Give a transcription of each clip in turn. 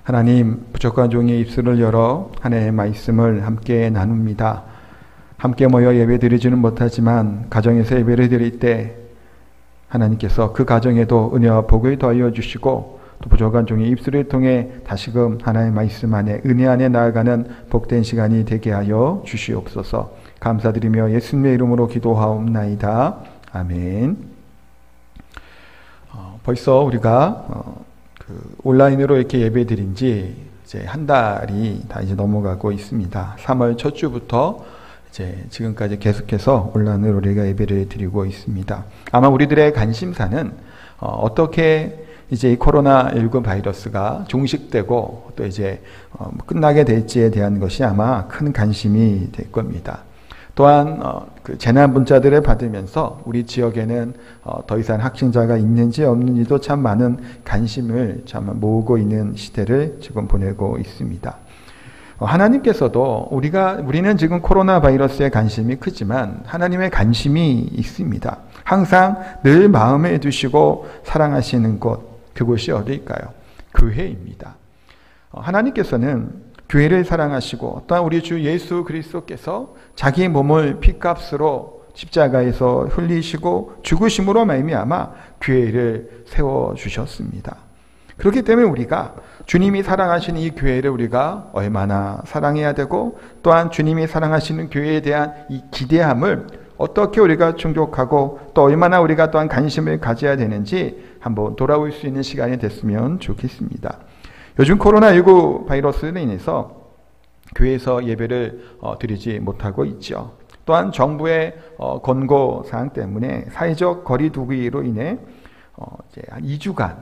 하나님, 부족한 종의 입술을 열어 하나님의 말씀을 함께 나눕니다. 함께 모여 예배 드리지는 못하지만 가정에서 예배를 드릴 때 하나님께서 그 가정에도 은혜와 복을 더하여 주시고 또 부족한 종의 입술을 통해 다시금 하나님의 말씀 안에 은혜 안에 나아가는 복된 시간이 되게 하여 주시옵소서. 감사드리며 예수님의 이름으로 기도하옵나이다. 아멘. 벌써 우리가 온라인으로 이렇게 예배 드린 지 이제 한 달이 다 이제 넘어가고 있습니다. 3월 첫 주부터 이제 지금까지 계속해서 온라인으로 우리가 예배를 드리고 있습니다. 아마 우리들의 관심사는 어떻게 이제 이 코로나19 바이러스가 종식되고 또 이제 끝나게 될지에 대한 것이 아마 큰 관심이 될 겁니다. 또한 그 재난 문자들을 받으면서 우리 지역에는 더 이상 확진자가 있는지 없는지도 참 많은 관심을 참 모으고 있는 시대를 지금 보내고 있습니다. 하나님께서도 우리는 지금 코로나 바이러스에 관심이 크지만 하나님의 관심이 있습니다. 항상 늘 마음에 두시고 사랑하시는 곳, 그곳이 어디일까요? 교회입니다. 하나님께서는 교회를 사랑하시고 또한 우리 주 예수 그리스도께서 자기 몸을 피값으로 십자가에서 흘리시고 죽으심으로 말미암아 교회를 세워주셨습니다. 그렇기 때문에 우리가 주님이 사랑하시는 이 교회를 우리가 얼마나 사랑해야 되고 또한 주님이 사랑하시는 교회에 대한 이 기대함을 어떻게 우리가 충족하고 또 얼마나 우리가 또한 관심을 가져야 되는지 한번 돌아올 수 있는 시간이 됐으면 좋겠습니다. 요즘 코로나19 바이러스로 인해서 교회에서 예배를 드리지 못하고 있죠. 또한 정부의 권고사항 때문에 사회적 거리 두기로 인해 이제 한 2주간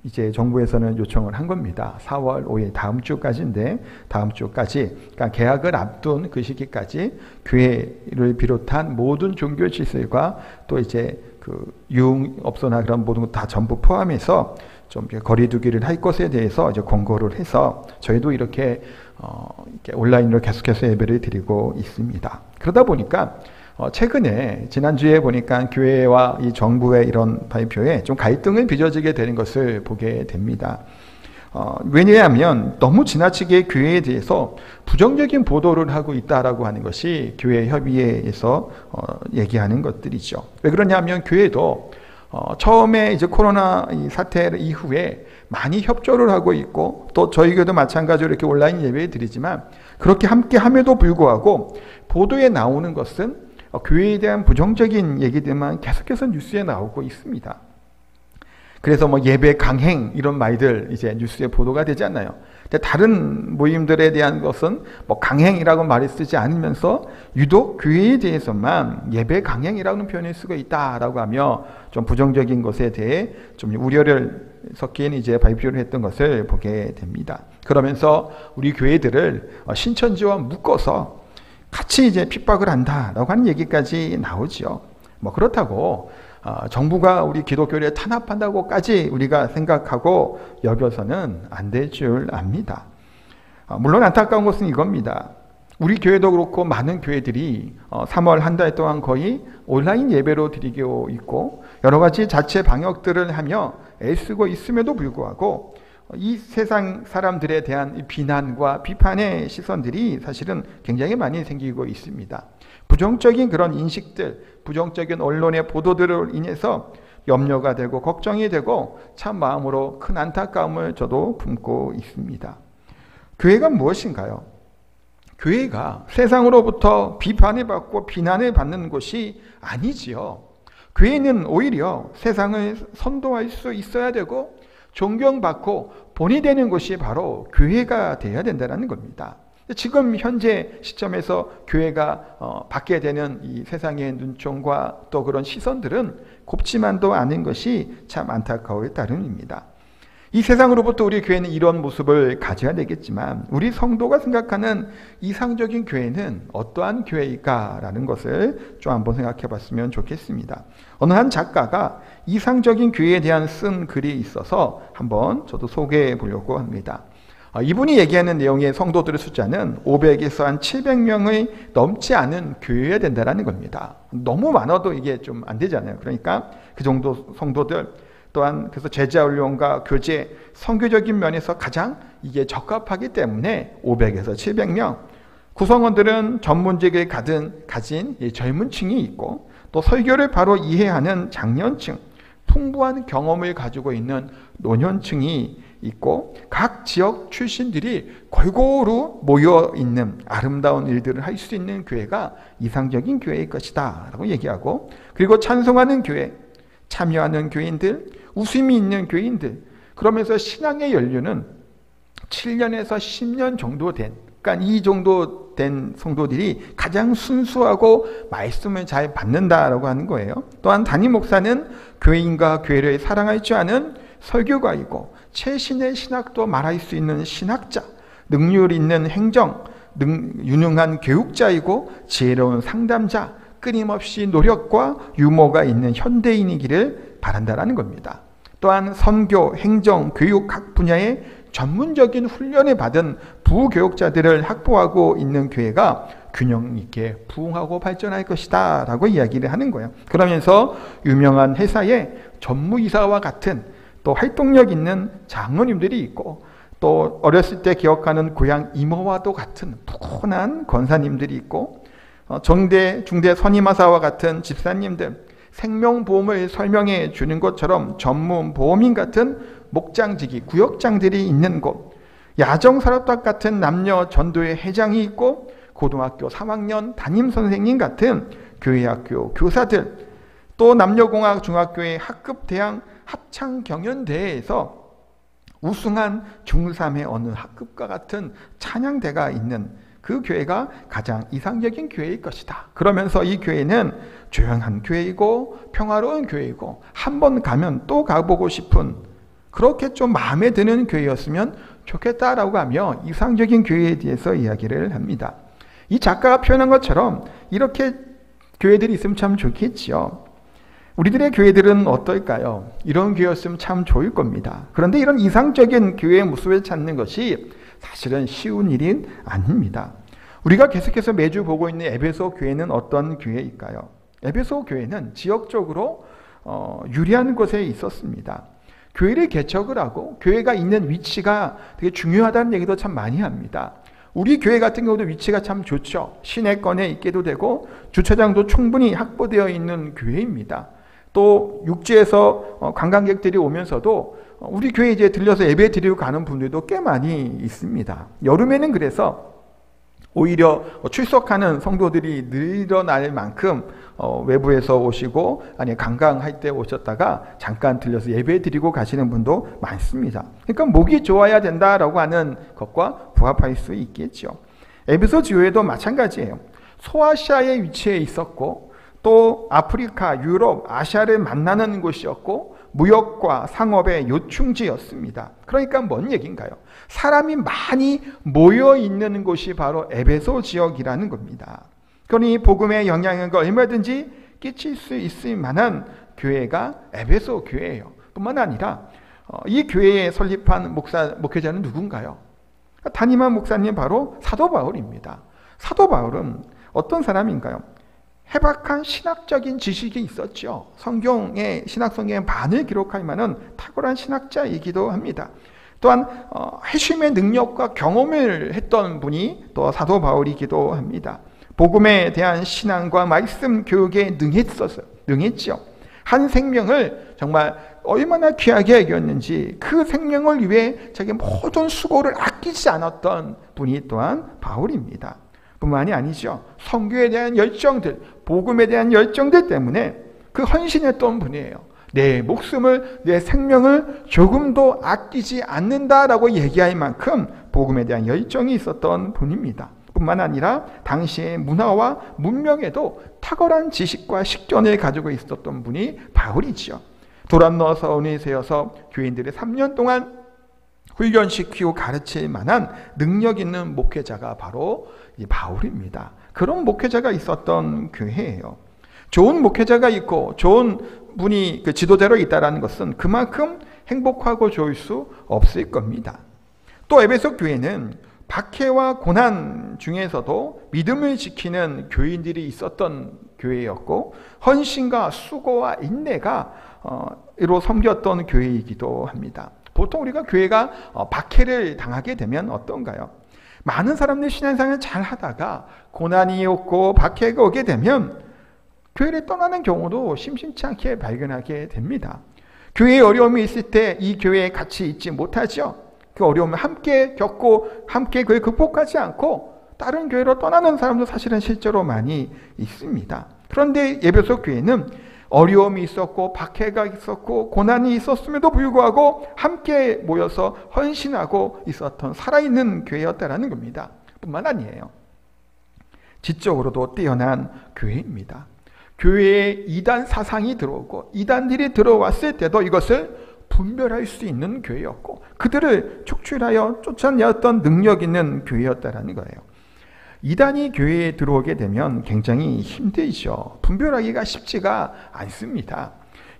이제 정부에서는 요청을 한 겁니다. 4월 5일 다음 주까지인데 다음 주까지 그러니까 개학을 앞둔 그 시기까지 교회를 비롯한 모든 종교 시설과 또 이제 그 유흥업소나 그런 모든 것 다 전부 포함해서 좀 거리두기를 할 것에 대해서 이제 권고를 해서 저희도 이렇게 온라인으로 계속해서 예배를 드리고 있습니다. 그러다 보니까 최근에 지난주에 보니까 교회와 이 정부의 이런 발표에 좀 갈등을 빚어지게 되는 것을 보게 됩니다. 왜냐하면 너무 지나치게 교회에 대해서 부정적인 보도를 하고 있다라고 하는 것이 교회 협의회에서 얘기하는 것들이죠. 왜 그러냐면 교회도 처음에 이제 코로나 이 사태 이후에 많이 협조를 하고 있고 또 저희 교회도 마찬가지로 이렇게 온라인 예배를 드리지만 그렇게 함께 함에도 불구하고 보도에 나오는 것은 교회에 대한 부정적인 얘기들만 계속해서 뉴스에 나오고 있습니다. 그래서 뭐 예배 강행 이런 말들 이제 뉴스에 보도가 되지 않나요? 근데 다른 모임들에 대한 것은 뭐 강행이라고 말을 쓰지 않으면서 유독 교회에 대해서만 예배 강행이라는 표현을 쓰고 있다라고 하며 좀 부정적인 것에 대해 좀 우려를 섞인 이제 발표를 했던 것을 보게 됩니다. 그러면서 우리 교회들을 신천지와 묶어서 같이 이제 핍박을 한다라고 하는 얘기까지 나오죠. 뭐 그렇다고 정부가 우리 기독교를 탄압한다고까지 우리가 생각하고 여겨서는 안 될 줄 압니다. 물론 안타까운 것은 이겁니다. 우리 교회도 그렇고 많은 교회들이 3월 한 달 동안 거의 온라인 예배로 드리고 있고 여러 가지 자체 방역들을 하며 애쓰고 있음에도 불구하고 이 세상 사람들에 대한 비난과 비판의 시선들이 사실은 굉장히 많이 생기고 있습니다. 부정적인 그런 인식들, 부정적인 언론의 보도들을 인해서 염려가 되고 걱정이 되고 참 마음으로 큰 안타까움을 저도 품고 있습니다. 교회가 무엇인가요? 교회가 세상으로부터 비판을 받고 비난을 받는 곳이 아니지요. 교회는 오히려 세상을 선도할 수 있어야 되고 존경받고 본이 되는 곳이 바로 교회가 되어야 된다는 겁니다. 지금 현재 시점에서 교회가 받게 되는 이 세상의 눈총과 또 그런 시선들은 곱지만도 않은 것이 참 안타까울 따름입니다. 이 세상으로부터 우리 교회는 이런 모습을 가져야 되겠지만 우리 성도가 생각하는 이상적인 교회는 어떠한 교회일까라는 것을 좀 한번 생각해 봤으면 좋겠습니다. 어느 한 작가가 이상적인 교회에 대한 쓴 글이 있어서 한번 저도 소개해 보려고 합니다. 이분이 얘기하는 내용의 성도들의 숫자는 500에서 한 700명의 넘지 않은 교회여야 된다는 겁니다. 너무 많아도 이게 좀 안 되잖아요. 그러니까 그 정도 성도들 또한 그래서 제자 훈련과 교제, 선교적인 면에서 가장 이게 적합하기 때문에 500에서 700명. 구성원들은 전문직을 가진 젊은 층이 있고 또 설교를 바로 이해하는 장년층, 풍부한 경험을 가지고 있는 노년층이 있고 각 지역 출신들이 골고루 모여 있는 아름다운 일들을 할 수 있는 교회가 이상적인 교회일 것이다 라고 얘기하고, 그리고 찬송하는 교회, 참여하는 교인들, 웃음이 있는 교인들, 그러면서 신앙의 연륜은 7년에서 10년 정도 된, 그러니까 이 정도 된 성도들이 가장 순수하고 말씀을 잘 받는다라고 하는 거예요. 또한 담임 목사는 교인과 교회를 사랑할 줄 아는 설교가이고 최신의 신학도 말할 수 있는 신학자, 능률 있는 행정, 유능한 교육자이고 지혜로운 상담자, 끊임없이 노력과 유머가 있는 현대인이기를 바란다라는 겁니다. 또한 선교, 행정, 교육 각 분야의 전문적인 훈련을 받은 부교육자들을 확보하고 있는 교회가 균형 있게 부흥하고 발전할 것이다 라고 이야기를 하는 거예요. 그러면서 유명한 회사의 전무이사와 같은 또 활동력 있는 장로님들이 있고 또 어렸을 때 기억하는 고향 이모와도 같은 푸근한 권사님들이 있고 중대 선임하사와 같은 집사님들, 생명보험을 설명해 주는 것처럼 전문 보험인 같은 목장직이, 구역장들이 있는 곳, 야정사업단 같은 남녀 전도회 회장이 있고 고등학교 3학년 담임선생님 같은 교회학교 교사들, 또 남녀공학 중학교의 학급 대항 합창경연대회에서 우승한 중3의 어느 학급과 같은 찬양대가 있는 그 교회가 가장 이상적인 교회일 것이다. 그러면서 이 교회는 조용한 교회이고 평화로운 교회이고 한 번 가면 또 가보고 싶은, 그렇게 좀 마음에 드는 교회였으면 좋겠다라고 하며 이상적인 교회에 대해서 이야기를 합니다. 이 작가가 표현한 것처럼 이렇게 교회들이 있으면 참 좋겠지요. 우리들의 교회들은 어떨까요? 이런 교회였으면 참 좋을 겁니다. 그런데 이런 이상적인 교회의 모습을 찾는 것이 사실은 쉬운 일이 아닙니다. 우리가 계속해서 매주 보고 있는 에베소 교회는 어떤 교회일까요? 에베소 교회는 지역적으로 유리한 곳에 있었습니다. 교회를 개척을 하고 교회가 있는 위치가 되게 중요하다는 얘기도 참 많이 합니다. 우리 교회 같은 경우도 위치가 참 좋죠. 시내권에 있게도 되고 주차장도 충분히 확보되어 있는 교회입니다. 또 육지에서 관광객들이 오면서도 우리 교회에 이제 들려서 예배 드리고 가는 분들도 꽤 많이 있습니다. 여름에는 그래서 오히려 출석하는 성도들이 늘어날 만큼 외부에서 오시고 아니 관광할 때 오셨다가 잠깐 들려서 예배 드리고 가시는 분도 많습니다. 그러니까 목이 좋아야 된다라고 하는 것과 부합할 수 있겠죠. 에베소 교회도 마찬가지예요. 소아시아에 위치해 있었고 또 아프리카, 유럽, 아시아를 만나는 곳이었고 무역과 상업의 요충지였습니다. 그러니까 뭔 얘기인가요? 사람이 많이 모여 있는 곳이 바로 에베소 지역이라는 겁니다. 그러니 복음의 영향력을 얼마든지 끼칠 수 있을 만한 교회가 에베소 교회예요. 뿐만 아니라 이 교회에 설립한 목회자는 누군가요? 담임한 목사님 바로 사도 바울입니다. 사도 바울은 어떤 사람인가요? 해박한 신학적인 지식이 있었죠. 성경의 신학성경의 반을 기록할 만한 탁월한 신학자이기도 합니다. 또한 회심의 능력과 경험을 했던 분이 또 사도 바울이기도 합니다. 복음에 대한 신앙과 말씀 교육에 능했죠. 한 생명을 정말 얼마나 귀하게 여겼는지 그 생명을 위해 자기 모든 수고를 아끼지 않았던 분이 또한 바울입니다. 뿐만이 아니죠. 선교에 대한 열정들, 복음에 대한 열정들 때문에 그 헌신했던 분이에요. 내 목숨을, 내 생명을 조금도 아끼지 않는다라고 얘기할 만큼 복음에 대한 열정이 있었던 분입니다. 뿐만 아니라 당시의 문화와 문명에도 탁월한 지식과 식견을 가지고 있었던 분이 바울이지요. 도란노 서원에 세워서 교인들의 3년 동안 훈련시키고 가르칠 만한 능력 있는 목회자가 바로 이 바울입니다. 그런 목회자가 있었던 교회예요. 좋은 목회자가 있고 좋은 분이 그 지도자로 있다는 것은 그만큼 행복하고 좋을 수 없을 겁니다. 또 에베소 교회는 박해와 고난 중에서도 믿음을 지키는 교인들이 있었던 교회였고 헌신과 수고와 인내가 섬겼던 교회이기도 합니다. 보통 우리가 교회가 박해를 당하게 되면 어떤가요? 많은 사람들이 신앙생활을 잘 하다가 고난이 오고 박해가 오게 되면 교회를 떠나는 경우도 심심치 않게 발견하게 됩니다. 교회에 어려움이 있을 때 이 교회에 같이 있지 못하죠. 그 어려움을 함께 겪고 함께 그걸 극복하지 않고 다른 교회로 떠나는 사람도 사실은 실제로 많이 있습니다. 그런데 에베소 교회는 어려움이 있었고 박해가 있었고 고난이 있었음에도 불구하고 함께 모여서 헌신하고 있었던 살아있는 교회였다는 겁니다. 뿐만 아니에요. 지적으로도 뛰어난 교회입니다. 교회에 이단 사상이 들어오고 이단들이 들어왔을 때도 이것을 분별할 수 있는 교회였고 그들을 촉출하여 쫓아내었던 능력 있는 교회였다는 거예요. 이단이 교회에 들어오게 되면 굉장히 힘들죠. 분별하기가 쉽지가 않습니다.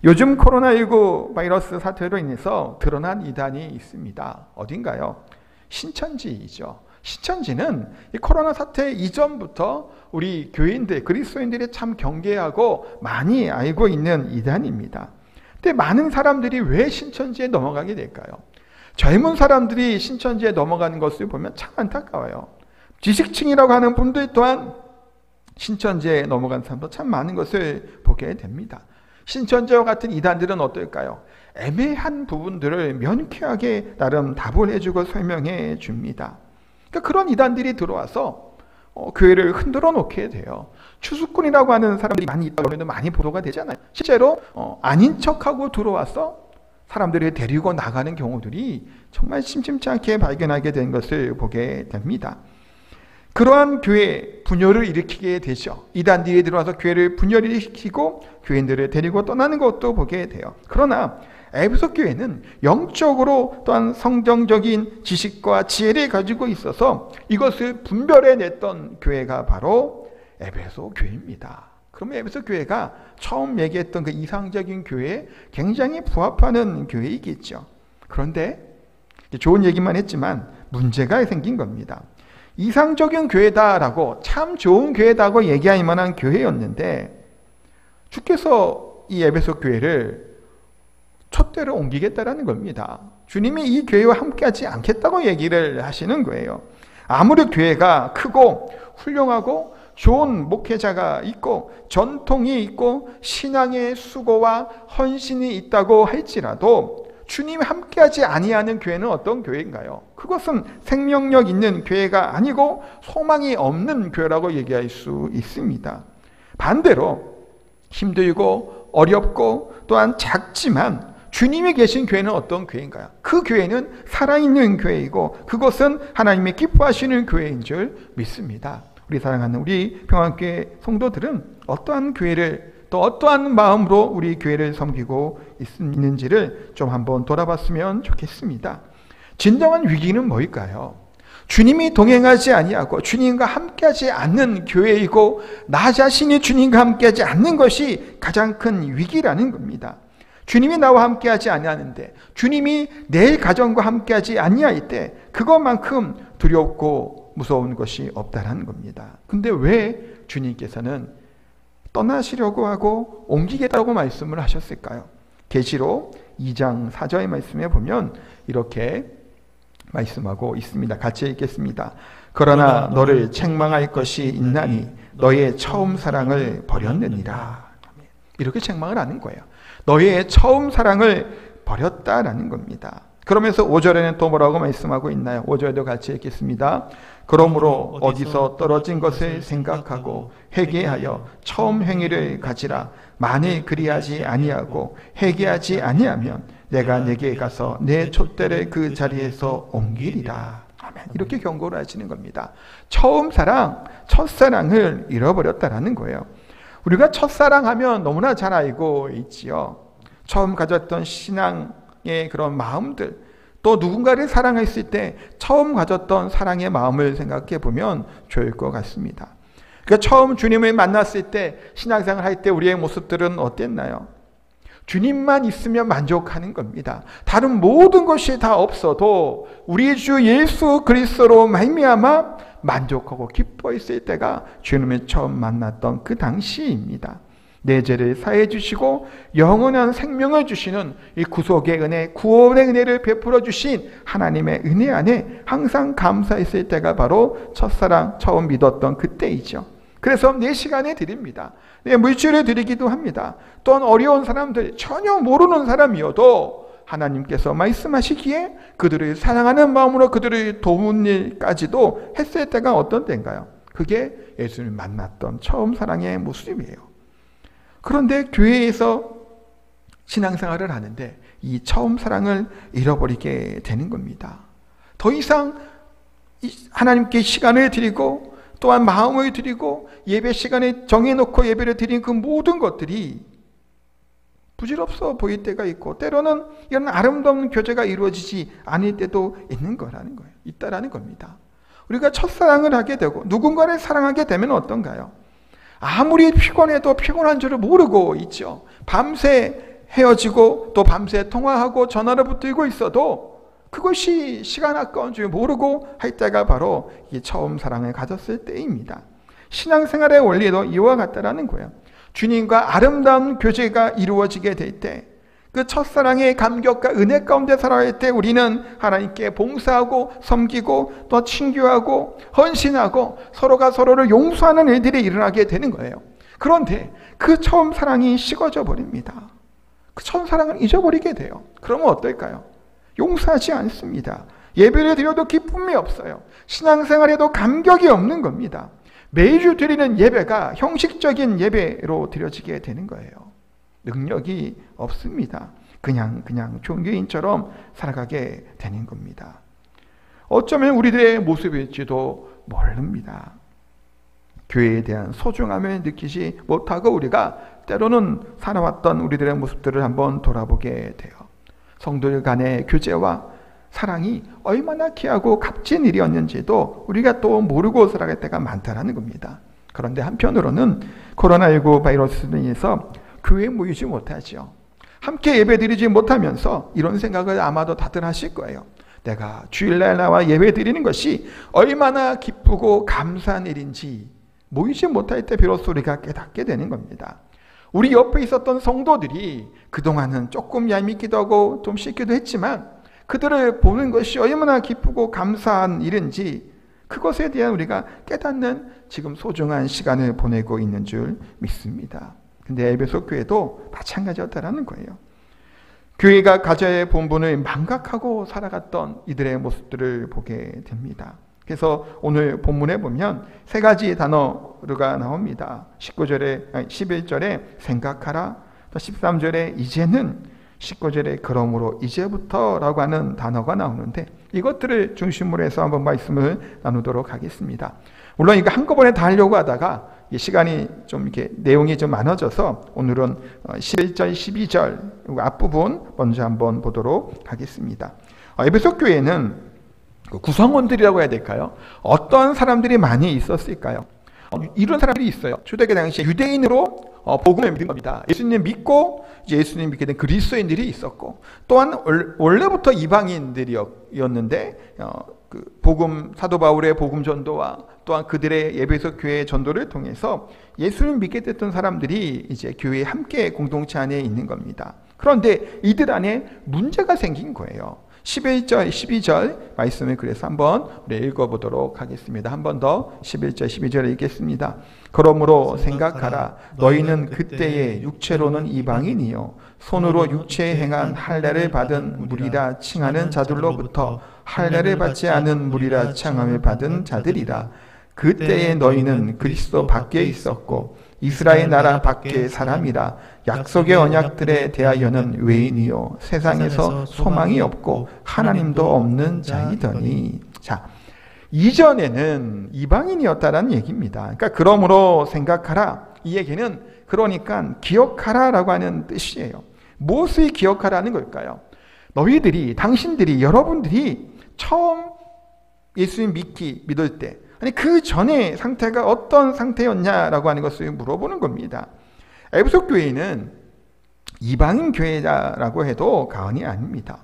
요즘 코로나19 바이러스 사태로 인해서 드러난 이단이 있습니다. 어딘가요? 신천지이죠. 신천지는 이 코로나 사태 이전부터 우리 교인들, 그리스도인들이 참 경계하고 많이 알고 있는 이단입니다. 근데 많은 사람들이 왜 신천지에 넘어가게 될까요? 젊은 사람들이 신천지에 넘어가는 것을 보면 참 안타까워요. 지식층이라고 하는 분들 또한 신천지에 넘어간 사람도 참 많은 것을 보게 됩니다. 신천지와 같은 이단들은 어떨까요? 애매한 부분들을 명쾌하게 나름 답을 해주고 설명해 줍니다. 그러니까 그런 이단들이 들어와서 교회를 흔들어 놓게 돼요. 추수꾼이라고 하는 사람들이 많이 있다고 많이 보도가 되잖아요. 실제로 아닌 척하고 들어와서 사람들을 데리고 나가는 경우들이 정말 심심치 않게 발견하게 된 것을 보게 됩니다. 그러한 교회 분열을 일으키게 되죠. 이단들이 들어와서 교회를 분열시키고 교인들을 데리고 떠나는 것도 보게 돼요. 그러나 에베소 교회는 영적으로 또한 성경적인 지식과 지혜를 가지고 있어서 이것을 분별해냈던 교회가 바로 에베소 교회입니다. 그러면 에베소 교회가 처음 얘기했던 그 이상적인 교회에 굉장히 부합하는 교회이겠죠. 그런데 좋은 얘기만 했지만 문제가 생긴 겁니다. 이상적인 교회다라고 참 좋은 교회다고 얘기할 만한 교회였는데 주께서 이 에베소 교회를 촛대로 옮기겠다라는 겁니다. 주님이 이 교회와 함께하지 않겠다고 얘기를 하시는 거예요. 아무리 교회가 크고 훌륭하고 좋은 목회자가 있고 전통이 있고 신앙의 수고와 헌신이 있다고 할지라도 주님이 함께하지 아니하는 교회는 어떤 교회인가요? 그것은 생명력 있는 교회가 아니고 소망이 없는 교회라고 얘기할 수 있습니다. 반대로 힘들고 어렵고 또한 작지만 주님이 계신 교회는 어떤 교회인가요? 그 교회는 살아있는 교회이고 그것은 하나님이 기뻐하시는 교회인 줄 믿습니다. 우리 사랑하는 우리 평안교회 성도들은 어떠한 교회를 또 어떠한 마음으로 우리 교회를 섬기고 있는지를 좀 한번 돌아봤으면 좋겠습니다. 진정한 위기는 뭘까요? 주님이 동행하지 아니하고 주님과 함께하지 않는 교회이고 나 자신이 주님과 함께하지 않는 것이 가장 큰 위기라는 겁니다. 주님이 나와 함께하지 아니하는데 주님이 내 가정과 함께하지 아니할 때 그것만큼 두렵고 무서운 것이 없다라는 겁니다. 근데 왜 주님께서는 떠나시려고 하고 옮기겠다고 말씀을 하셨을까요? 계시록 2장 4절의 말씀에 보면 이렇게 말씀하고 있습니다. 같이 읽겠습니다. 그러나 너를 책망할 것이 있나니 너의 처음 사랑을 버렸느니라. 이렇게 책망을 하는 거예요. 너의 처음 사랑을 버렸다라는 겁니다. 그러면서 5절에는 또 뭐라고 말씀하고 있나요? 5절도 같이 읽겠습니다. 그러므로 어디서 떨어진 것을 생각하고 회개하여 처음 행위를 가지라. 만일 그리하지 아니하고 회개하지 아니하면 내가 내게 가서 내 촛대를 그 자리에서 옮기리라. 아멘. 이렇게 경고를 하시는 겁니다. 처음 사랑, 첫사랑을 잃어버렸다라는 거예요. 우리가 첫사랑하면 너무나 잘 알고 있지요. 처음 가졌던 신앙의 그런 마음들, 또 누군가를 사랑했을 때 처음 가졌던 사랑의 마음을 생각해 보면 좋을 것 같습니다. 그러니까 처음 주님을 만났을 때 신앙생활 할 때 우리의 모습들은 어땠나요? 주님만 있으면 만족하는 겁니다. 다른 모든 것이 다 없어도 우리 주 예수 그리스도로 말미암아 만족하고 기뻐했을 때가 주님을 처음 만났던 그 당시입니다. 내 죄를 사해 주시고 영원한 생명을 주시는 이 구속의 은혜, 구원의 은혜를 베풀어 주신 하나님의 은혜 안에 항상 감사했을 때가 바로 첫사랑, 처음 믿었던 그때이죠. 그래서 내 시간에 드립니다. 내 물질을 드리기도 합니다. 또한 어려운 사람들, 전혀 모르는 사람이어도 하나님께서 말씀하시기에 그들을 사랑하는 마음으로 그들을 도운 일까지도 했을 때가 어떤 때인가요? 그게 예수님을 만났던 처음 사랑의 모습이에요. 그런데 교회에서 신앙생활을 하는데 이 처음 사랑을 잃어버리게 되는 겁니다. 더 이상 하나님께 시간을 드리고 또한 마음을 드리고 예배 시간에 정해놓고 예배를 드린 그 모든 것들이 부질없어 보일 때가 있고 때로는 이런 아름다운 교제가 이루어지지 않을 때도 있다라는 겁니다. 우리가 첫사랑을 하게 되고 누군가를 사랑하게 되면 어떤가요? 아무리 피곤해도 피곤한 줄을 모르고 있죠. 밤새 헤어지고 또 밤새 통화하고 전화를 붙들고 있어도 그것이 시간 아까운 줄 모르고 할 때가 바로 이 처음 사랑을 가졌을 때입니다. 신앙생활의 원리도 이와 같다라는 거예요. 주님과 아름다운 교제가 이루어지게 될 때, 그 첫사랑의 감격과 은혜 가운데 살아갈 때 우리는 하나님께 봉사하고 섬기고 또 친교하고 헌신하고 서로가 서로를 용서하는 일들이 일어나게 되는 거예요. 그런데 그 처음 사랑이 식어져 버립니다. 그 처음 사랑을 잊어버리게 돼요. 그러면 어떨까요? 용서하지 않습니다. 예배를 드려도 기쁨이 없어요. 신앙생활에도 감격이 없는 겁니다. 매주 드리는 예배가 형식적인 예배로 드려지게 되는 거예요. 능력이 없습니다. 그냥 종교인처럼 살아가게 되는 겁니다. 어쩌면 우리들의 모습일지도 모릅니다. 교회에 대한 소중함을 느끼지 못하고 우리가 때로는 살아왔던 우리들의 모습들을 한번 돌아보게 돼요. 성도들 간의 교제와 사랑이 얼마나 귀하고 값진 일이었는지도 우리가 또 모르고 살아갈 때가 많다라는 겁니다. 그런데 한편으로는 코로나19 바이러스로 인해서 교회에 모이지 못하죠. 함께 예배드리지 못하면서 이런 생각을 아마도 다들 하실 거예요. 내가 주일날 나와 예배드리는 것이 얼마나 기쁘고 감사한 일인지 모이지 못할 때 비로소 우리가 깨닫게 되는 겁니다. 우리 옆에 있었던 성도들이 그동안은 조금 얄밉기도 하고 좀 싫기도 했지만 그들을 보는 것이 얼마나 기쁘고 감사한 일인지 그것에 대한 우리가 깨닫는 지금 소중한 시간을 보내고 있는 줄 믿습니다. 근데 에베소 교회도 마찬가지였다라는 거예요. 교회가 가져야 할 본분을 망각하고 살아갔던 이들의 모습들을 보게 됩니다. 그래서 오늘 본문에 보면 세 가지 단어가 나옵니다. 11절에 생각하라, 또 13절에 이제는, 19절에 그러므로 이제부터라고 하는 단어가 나오는데 이것들을 중심으로 해서 한번 말씀을 나누도록 하겠습니다. 물론 이거 한꺼번에 다 하려고 하다가 시간이 좀 이렇게 내용이 좀 많아져서 오늘은 11절, 12절 앞부분 먼저 한번 보도록 하겠습니다. 에베소 교회는 구성원들이라고 해야 될까요? 어떤 사람들이 많이 있었을까요? 이런 사람들이 있어요. 초대교회 당시에 유대인으로 복음을 믿은 겁니다. 예수님 믿고 예수님 믿게 된 그리스도인들이 있었고 또한 원래부터 이방인들이었는데 그 복음 사도 바울의 복음 전도와 또한 그들의 에베소 교회의 전도를 통해서 예수님 믿게 됐던 사람들이 이제 교회 함께 공동체 안에 있는 겁니다. 그런데 이들 안에 문제가 생긴 거예요. 11절, 12절 말씀을 그래서 한번 우리 읽어보도록 하겠습니다. 한 번 더 11절, 12절을 읽겠습니다. 그러므로 생각하라. 너희는 그때에 육체로는 이방인이요 손으로 육체에 행한 할례를 받은 무리라 칭하는 자들로부터 할례를 받지 않은 무리라 칭함을 받은 자들이라. 그때에 너희는 그리스도 밖에 있었고 이스라엘 나라 밖의 사람이라. 약속의 언약들에 대하여는 외인이요 세상에서 소망이 없고 하나님도 없는 자이더니. 자, 이전에는 이방인이었다라는 얘기입니다. 그러니까 그러므로 생각하라. 이 얘기는 그러니까 기억하라라고 하는 뜻이에요. 무엇을 기억하라는 걸까요? 너희들이, 당신들이, 여러분들이 처음 예수님 믿을 때 아니 그 전에 상태가 어떤 상태였냐라고 하는 것을 물어보는 겁니다. 에베소 교회는 이방인 교회라고 해도 과언이 아닙니다.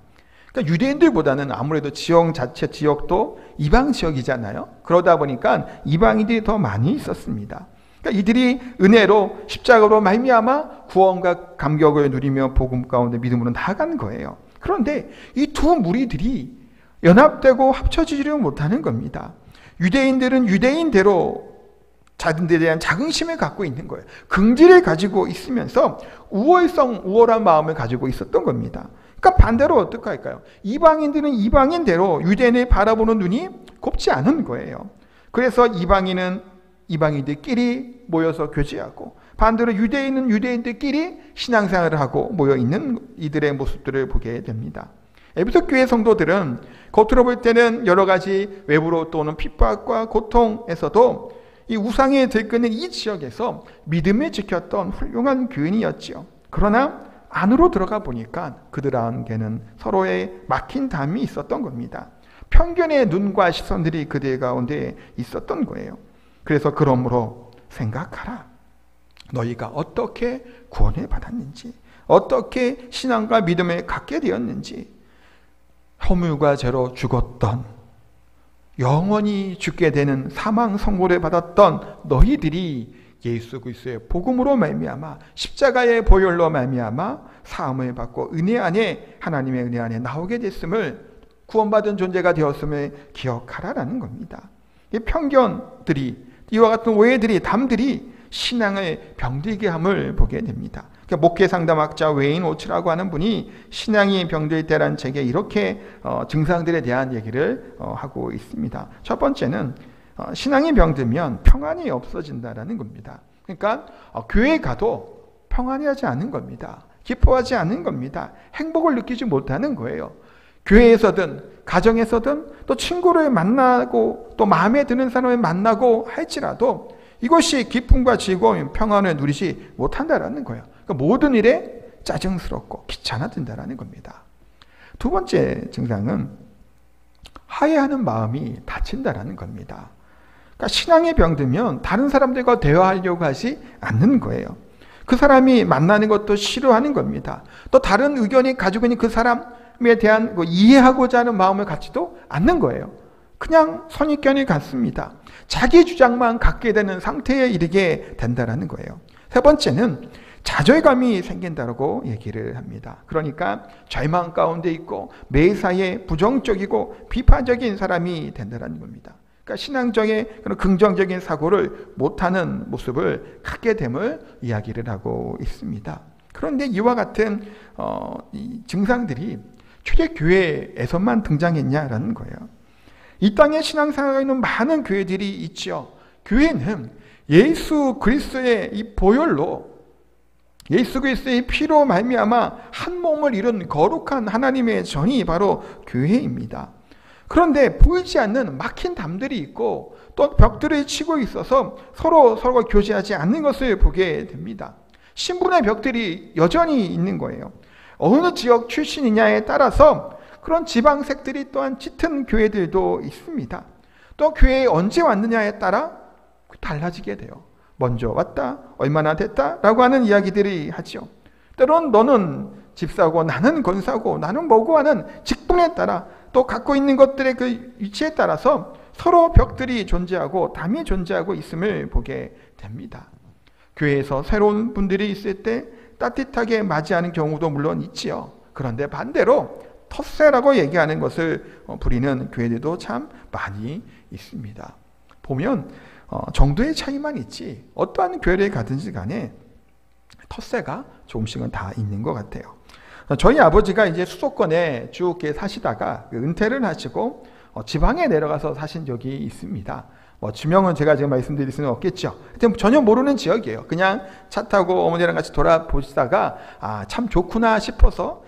그러니까 유대인들보다는 아무래도 지역 자체 지역도 이방 지역이잖아요. 그러다 보니까 이방인들이 더 많이 있었습니다. 그러니까 이들이 은혜로 십자가로 말미암아 구원과 감격을 누리며 복음 가운데 믿음으로 나아간 거예요. 그런데 이 두 무리들이 연합되고 합쳐지지를 못하는 겁니다. 유대인들은 유대인대로 자신들에 대한 자긍심을 갖고 있는 거예요. 긍지를 가지고 있으면서 우월한 마음을 가지고 있었던 겁니다. 그러니까 반대로 어떻게 할까요? 이방인들은 이방인대로 유대인을 바라보는 눈이 곱지 않은 거예요. 그래서 이방인들끼리 모여서 교제하고, 반대로 유대인은 유대인들끼리 신앙생활을 하고 모여있는 이들의 모습들을 보게 됩니다. 에베소 교회 성도들은 겉으로 볼 때는 여러 가지 외부로 또 오는 핍박과 고통에서도 이 우상에 들끓는 이 지역에서 믿음을 지켰던 훌륭한 교인이었지요. 그러나 안으로 들어가 보니까 그들 안에는 서로의 막힌 담이 있었던 겁니다. 편견의 눈과 시선들이 그들 가운데 있었던 거예요. 그래서 그러므로 생각하라. 너희가 어떻게 구원을 받았는지, 어떻게 신앙과 믿음을 갖게 되었는지, 허물과 죄로 죽었던, 영원히 죽게 되는 사망 선고를 받았던 너희들이 예수 그리스도의 복음으로 말미암아 십자가의 보혈로 말미암아 사함을 받고 은혜 안에, 하나님의 은혜 안에 나오게 됐음을, 구원받은 존재가 되었음을 기억하라라는 겁니다. 이 편견들이, 이와 같은 오해들이, 담들이 신앙을 병들게 함을 보게 됩니다. 그러니까 목회 상담학자 웨인 오츠라고 하는 분이 신앙이 병들 때라는 책에 이렇게 증상들에 대한 얘기를 하고 있습니다. 첫 번째는 신앙이 병들면 평안이 없어진다라는 겁니다. 그러니까 교회에 가도 평안히 하지 않은 겁니다. 기뻐하지 않은 겁니다. 행복을 느끼지 못하는 거예요. 교회에서든 가정에서든 또 친구를 만나고 또 마음에 드는 사람을 만나고 할지라도 이것이 기쁨과 즐거움, 평안을 누리지 못한다라는 거예요. 그러니까 모든 일에 짜증스럽고 귀찮아진다라는 겁니다. 두 번째 증상은 화해하는 마음이 닫힌다라는 겁니다. 그러니까 신앙에 병들면 다른 사람들과 대화하려고 하지 않는 거예요. 그 사람이 만나는 것도 싫어하는 겁니다. 또 다른 의견이 가지고 있는 그 사람에 대한 이해하고자 하는 마음을 갖지도 않는 거예요. 그냥 선입견이 같습니다. 자기 주장만 갖게 되는 상태에 이르게 된다는 거예요. 세 번째는 좌절감이 생긴다고 얘기를 합니다. 그러니까 절망 가운데 있고 매사에 부정적이고 비판적인 사람이 된다는 겁니다. 그러니까 신앙적인 그런 긍정적인 사고를 못하는 모습을 갖게 됨을 이야기를 하고 있습니다. 그런데 이와 같은 이 증상들이 초대교회에서만 등장했냐라는 거예요. 이 땅에 신앙생활에 있는 많은 교회들이 있죠. 교회는 예수 그리스도의 이 보혈로, 예수 그리스도의 피로 말미암아 한 몸을 이룬 거룩한 하나님의 전이 바로 교회입니다. 그런데 보이지 않는 막힌 담들이 있고 또 벽들을 치고 있어서 서로가 교제하지 않는 것을 보게 됩니다. 신분의 벽들이 여전히 있는 거예요. 어느 지역 출신이냐에 따라서 그런 지방색들이 또한 짙은 교회들도 있습니다. 또 교회에 언제 왔느냐에 따라 달라지게 돼요. 먼저 왔다, 얼마나 됐다 라고 하는 이야기들이 하죠. 때론 너는 집사고 나는 권사고 나는 뭐고 하는 직분에 따라 또 갖고 있는 것들의 그 위치에 따라서 서로 벽들이 존재하고 담이 존재하고 있음을 보게 됩니다. 교회에서 새로운 분들이 있을 때 따뜻하게 맞이하는 경우도 물론 있지요. 그런데 반대로 텃세라고 얘기하는 것을 부리는 교회들도 참 많이 있습니다. 보면 정도의 차이만 있지 어떠한 교회를 가든지 간에 텃세가 조금씩은 다 있는 것 같아요. 저희 아버지가 이제 수도권에 쭉 사시다가 은퇴를 하시고 지방에 내려가서 사신 적이 있습니다. 지명은 제가 지금 말씀드릴 수는 없겠죠. 하여튼 전혀 모르는 지역이에요. 그냥 차 타고 어머니랑 같이 돌아보시다가 참 좋구나 싶어서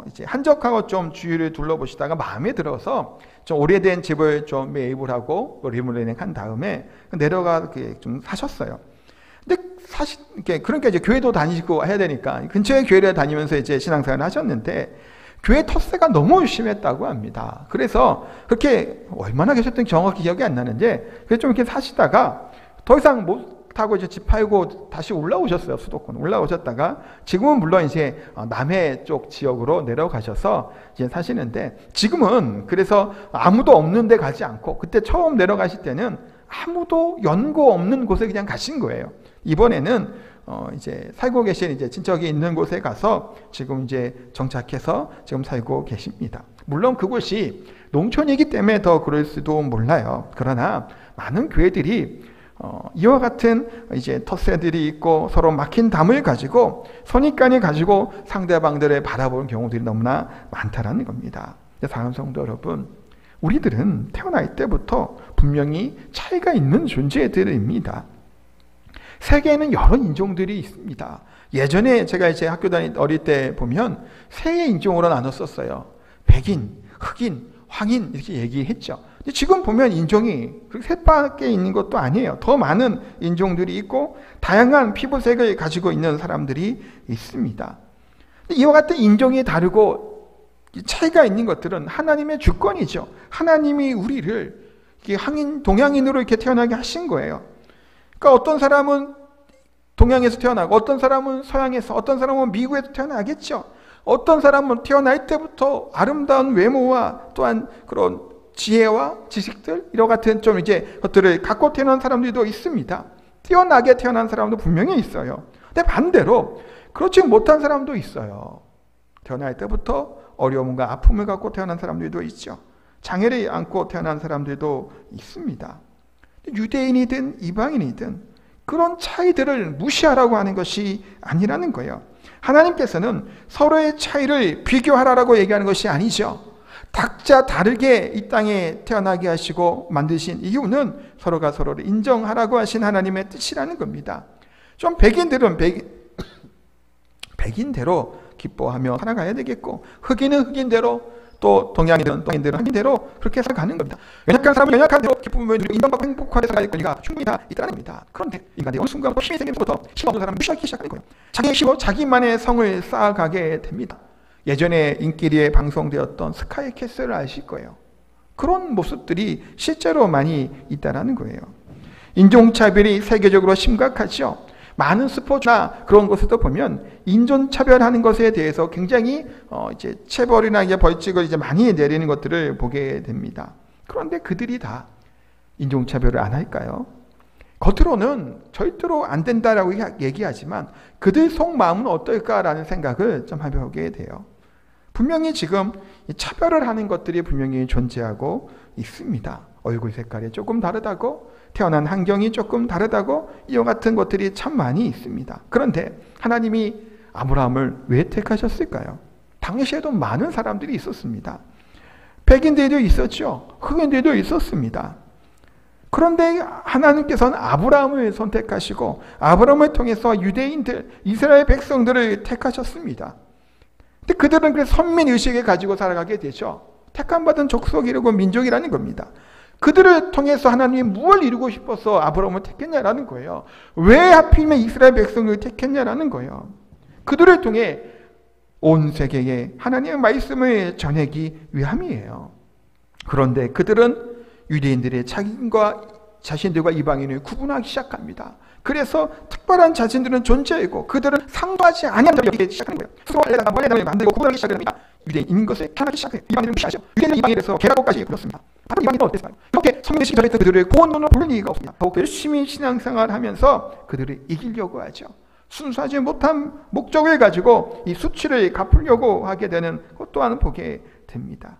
이제 한적하고 좀 주위를 둘러보시다가 마음에 들어서 좀 오래된 집을 좀 매입을 하고 리모델링 한 다음에 내려가 좀 사셨어요. 근데 그러니까 이제 교회도 다니시고 해야 되니까 근처에 교회를 다니면서 이제 신앙생활을 하셨는데 교회 텃세가 너무 심했다고 합니다. 그래서 그렇게 얼마나 계셨던지 정확히 기억이 안 나는데 그래서 좀 이렇게 사시다가 더 이상 못하고 이제 집 팔고 다시 올라오셨어요. 수도권 올라오셨다가 지금은 물론 이제 남해 쪽 지역으로 내려가셔서 이제 사시는데 지금은 그래서 아무도 없는 데 가지 않고 그때 처음 내려가실 때는 아무도 연고 없는 곳에 그냥 가신 거예요. 이번에는 이제 살고 계신 이제 친척이 있는 곳에 가서 지금 이제 정착해서 지금 살고 계십니다. 물론 그곳이 농촌이기 때문에 더 그럴 수도 몰라요. 그러나 많은 교회들이 이와 같은 이제 텃세들이 있고 서로 막힌 담을 가지고 선입관을 가지고 상대방들을 바라보는 경우들이 너무나 많다라는 겁니다. 사랑하는 성도 여러분, 우리들은 태어날 때부터 분명히 차이가 있는 존재들입니다. 세계에는 여러 인종들이 있습니다. 예전에 제가 이제 학교 어릴 때 보면 세 인종으로 나눴었어요. 백인, 흑인, 황인 이렇게 얘기했죠. 근데 지금 보면 인종이 그렇게 셋밖에 있는 것도 아니에요. 더 많은 인종들이 있고 다양한 피부색을 가지고 있는 사람들이 있습니다. 이와 같은 인종이 다르고 차이가 있는 것들은 하나님의 주권이죠. 하나님이 우리를 황인, 동양인으로 이렇게 태어나게 하신 거예요. 그러니까 어떤 사람은 동양에서 태어나고 어떤 사람은 서양에서, 어떤 사람은 미국에서 태어나겠죠. 어떤 사람은 태어날 때부터 아름다운 외모와 또한 그런 지혜와 지식들 이런 같은 좀 이제 것들을 갖고 태어난 사람들도 있습니다. 뛰어나게 태어난 사람도 분명히 있어요. 근데 반대로 그렇지 못한 사람도 있어요. 태어날 때부터 어려움과 아픔을 갖고 태어난 사람들도 있죠. 장애를 안고 태어난 사람들도 있습니다. 유대인이든 이방인이든 그런 차이들을 무시하라고 하는 것이 아니라는 거예요. 하나님께서는 서로의 차이를 비교하라고 얘기하는 것이 아니죠. 각자 다르게 이 땅에 태어나게 하시고 만드신 이유는 서로가 서로를 인정하라고 하신 하나님의 뜻이라는 겁니다. 좀 백인들은 백인대로 기뻐하며 살아가야 되겠고, 흑인은 흑인대로, 또 동양인들은 동양인대로 흑인대로 그렇게 살아가는 겁니다. 연약한 사람은 연약한 대로 기쁨을 누리고 인정받고 행복하게 살아갈 권리가 충분히 다 있다는 겁니다. 그런데 인간이 어느 순간부터 힘이 생기면서부터 힘없는 사람을 무시하기 시작하는 거예요. 자기의 힘으로 자기만의 성을 쌓아가게 됩니다. 예전에 인기리에 방송되었던 스카이 캐슬을 아실 거예요. 그런 모습들이 실제로 많이 있다는 거예요. 인종차별이 세계적으로 심각하죠. 많은 스포츠나 그런 곳에도 보면 인종차별하는 것에 대해서 굉장히 이제 체벌이나 이제 벌칙을 이제 많이 내리는 것들을 보게 됩니다. 그런데 그들이 다 인종차별을 안 할까요? 겉으로는 절대로 안 된다라고 얘기하지만 그들 속마음은 어떨까라는 생각을 좀 해보게 돼요. 분명히 지금 차별을 하는 것들이 분명히 존재하고 있습니다. 얼굴 색깔이 조금 다르다고, 태어난 환경이 조금 다르다고, 이와 같은 것들이 참 많이 있습니다. 그런데 하나님이 아브라함을 왜 택하셨을까요? 당시에도 많은 사람들이 있었습니다. 백인들도 있었죠. 흑인들도 있었습니다. 그런데 하나님께서는 아브라함을 선택하시고 아브라함을 통해서 유대인들, 이스라엘 백성들을 택하셨습니다. 근데 그들은 그 선민의식을 가지고 살아가게 되죠. 택함받은 족속이라고 민족이라는 겁니다. 그들을 통해서 하나님이 무엇을 이루고 싶어서 아브라함을 택했냐라는 거예요. 왜 하필이면 이스라엘 백성을 택했냐라는 거예요. 그들을 통해 온 세계에 하나님의 말씀을 전하기 위함이에요. 그런데 그들은 유대인들의 자신들과 이방인을 구분하기 시작합니다. 그래서 특별한 자신들은 존재이고 그들은 상도하지 아니한다고 여기기 시작하는 거예요. 스스로 원래담을 만들고 구분하기 시작합니다. 유대인인 것을 편하기 시작해요. 이방인은 무시하죠. 유대인은 이방인에서 개라고까지 불렀습니다. 바로 이방인은 어땠어요? 이렇게 선민의식이 전했던 그들을 고온론으로 부를 이유가 없습니다. 더욱 열심히 신앙생활을 하면서 그들을 이기려고 하죠. 순수하지 못한 목적을 가지고 이 수치를 갚으려고 하게 되는 것 또한 보게 됩니다.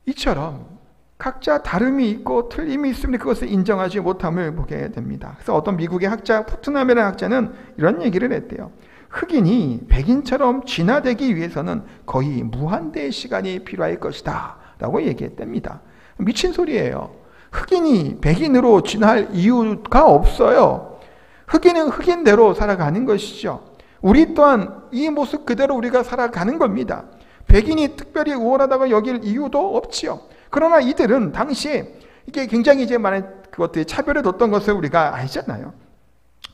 이처럼 각자 다름이 있고 틀림이 있으면 그것을 인정하지 못함을 보게 됩니다. 그래서 어떤 미국의 학자, 푸트남이라는 학자는 이런 얘기를 했대요. 흑인이 백인처럼 진화되기 위해서는 거의 무한대의 시간이 필요할 것이다 라고 얘기했답니다. 미친 소리예요. 흑인이 백인으로 진화할 이유가 없어요. 흑인은 흑인대로 살아가는 것이죠. 우리 또한 이 모습 그대로 우리가 살아가는 겁니다. 백인이 특별히 우월하다고 여길 이유도 없지요. 그러나 이들은 당시에 이게 굉장히 이제 많은 그것들이 차별을 뒀던 것을 우리가 알잖아요.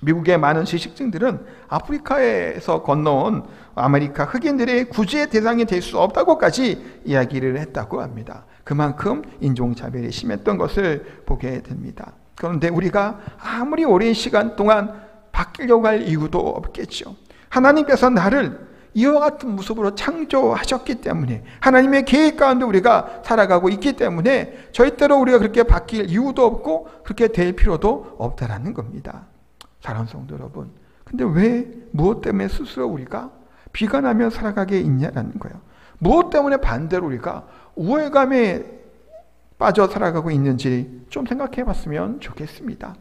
미국의 많은 지식층들은 아프리카에서 건너온 아메리카 흑인들의 구제의 대상이 될 수 없다고까지 이야기를 했다고 합니다. 그만큼 인종차별이 심했던 것을 보게 됩니다. 그런데 우리가 아무리 오랜 시간 동안 바뀌려고 할 이유도 없겠죠. 하나님께서 나를 이와 같은 모습으로 창조하셨기 때문에, 하나님의 계획 가운데 우리가 살아가고 있기 때문에 절대로 우리가 그렇게 바뀔 이유도 없고 그렇게 될 필요도 없다라는 겁니다. 사랑하는 성도 여러분, 근데 왜, 무엇 때문에 스스로 우리가 비관하며 살아가게 있냐라는 거예요. 무엇 때문에 반대로 우리가 우월감에 빠져 살아가고 있는지 좀 생각해 봤으면 좋겠습니다.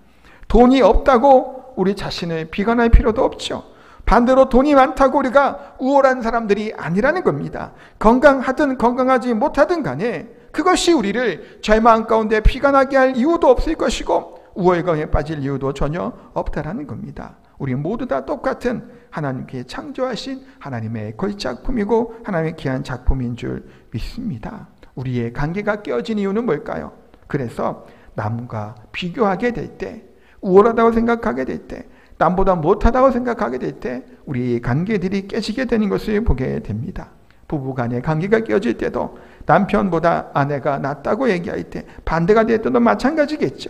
돈이 없다고 우리 자신을 비관할 필요도 없죠. 반대로 돈이 많다고 우리가 우월한 사람들이 아니라는 겁니다. 건강하든 건강하지 못하든 간에 그것이 우리를 절망 가운데 비관하게 할 이유도 없을 것이고 우월감에 빠질 이유도 전혀 없다라는 겁니다. 우리 모두 다 똑같은 하나님께 창조하신 하나님의 걸작품이고 하나님의 귀한 작품인 줄 믿습니다. 우리의 관계가 깨어진 이유는 뭘까요? 그래서 남과 비교하게 될 때, 우월하다고 생각하게 될 때, 남보다 못하다고 생각하게 될 때 우리의 관계들이 깨지게 되는 것을 보게 됩니다. 부부 간의 관계가 깨어질 때도 남편보다 아내가 낫다고 얘기할 때, 반대가 될 때도 마찬가지겠죠.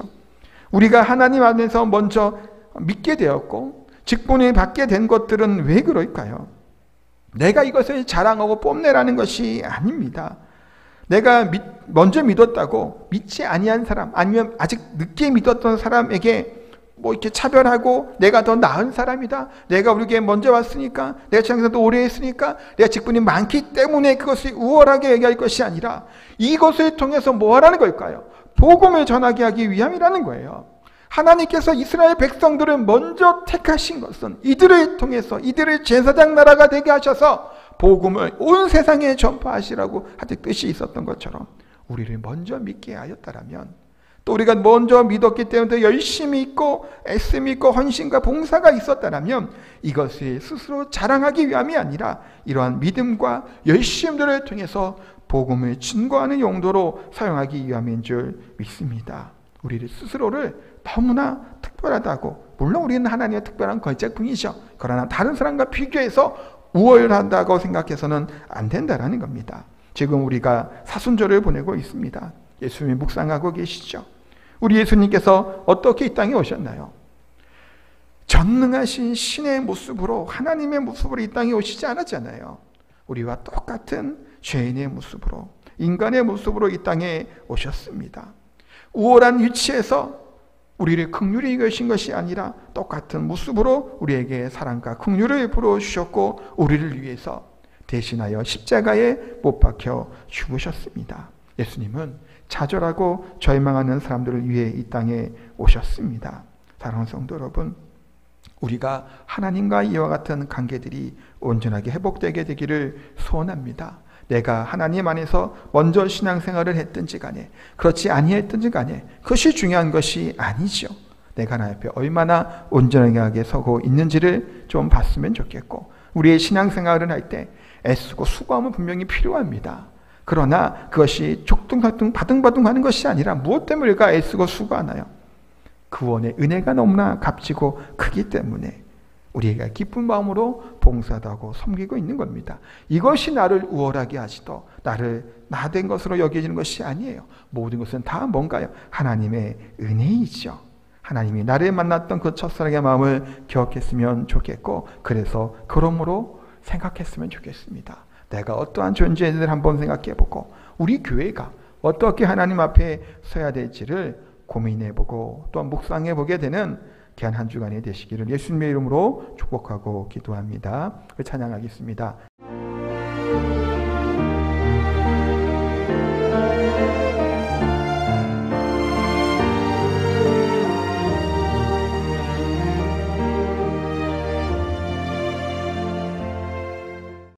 우리가 하나님 안에서 먼저 믿게 되었고 직분을 받게 된 것들은 왜 그럴까요? 내가 이것을 자랑하고 뽐내라는 것이 아닙니다. 내가 먼저 믿었다고 믿지 아니한 사람, 아니면 아직 늦게 믿었던 사람에게 뭐 이렇게 차별하고 내가 더 나은 사람이다, 내가 우리에게 먼저 왔으니까, 내가 세상에서 더 오래 했으니까, 내가 직분이 많기 때문에 그것을 우월하게 얘기할 것이 아니라 이것을 통해서 뭐 하라는 걸까요? 복음을 전하게 하기 위함이라는 거예요. 하나님께서 이스라엘 백성들을 먼저 택하신 것은 이들을 통해서 이들을 제사장 나라가 되게 하셔서 복음을 온 세상에 전파하시라고 하는 뜻이 있었던 것처럼 우리를 먼저 믿게 하였다라면, 또 우리가 먼저 믿었기 때문에 열심히 있고 애씀이 있고 헌신과 봉사가 있었다라면 이것을 스스로 자랑하기 위함이 아니라 이러한 믿음과 열심들을 통해서 복음을 증거하는 용도로 사용하기 위함인 줄 믿습니다. 우리를 스스로를 너무나 특별하다고, 물론 우리는 하나님의 특별한 걸작품이죠. 그러나 다른 사람과 비교해서 우월하다고 생각해서는 안 된다라는 겁니다. 지금 우리가 사순절을 보내고 있습니다. 예수님이 묵상하고 계시죠. 우리 예수님께서 어떻게 이 땅에 오셨나요? 전능하신 신의 모습으로, 하나님의 모습으로 이 땅에 오시지 않았잖아요. 우리와 똑같은 죄인의 모습으로, 인간의 모습으로 이 땅에 오셨습니다. 우월한 위치에서 우리를 긍휼히 여기신 것이 아니라 똑같은 모습으로 우리에게 사랑과 긍휼을 부어주셨고 우리를 위해서 대신하여 십자가에 못 박혀 죽으셨습니다. 예수님은 좌절하고 절망하는 사람들을 위해 이 땅에 오셨습니다. 사랑하는 성도 여러분, 우리가 하나님과 이와 같은 관계들이 온전하게 회복되게 되기를 소원합니다. 내가 하나님 안에서 먼저 신앙생활을 했든지 간에 그렇지 아니했든지 간에 그것이 중요한 것이 아니죠. 내가 하나님 앞에 얼마나 온전하게 서고 있는지를 좀 봤으면 좋겠고, 우리의 신앙생활을 할 때 애쓰고 수고하면 분명히 필요합니다. 그러나 그것이 족둥하둥 바둥바둥 하는 것이 아니라 무엇 때문에 우리가 애쓰고 수고하나요? 구원의 은혜가 너무나 값지고 크기 때문에 우리가 기쁜 마음으로 봉사도 하고 섬기고 있는 겁니다. 이것이 나를 우월하게 하시도 나를 나된 것으로 여겨지는 것이 아니에요. 모든 것은 다 뭔가요? 하나님의 은혜이죠. 하나님이 나를 만났던 그 첫사랑의 마음을 기억했으면 좋겠고, 그래서 그러므로 생각했으면 좋겠습니다. 내가 어떠한 존재인지를 한번 생각해보고 우리 교회가 어떻게 하나님 앞에 서야 될지를 고민해보고 또 묵상해보게 되는 귀한 한 주간이 되시기를 예수님의 이름으로 축복하고 기도합니다. 찬양하겠습니다.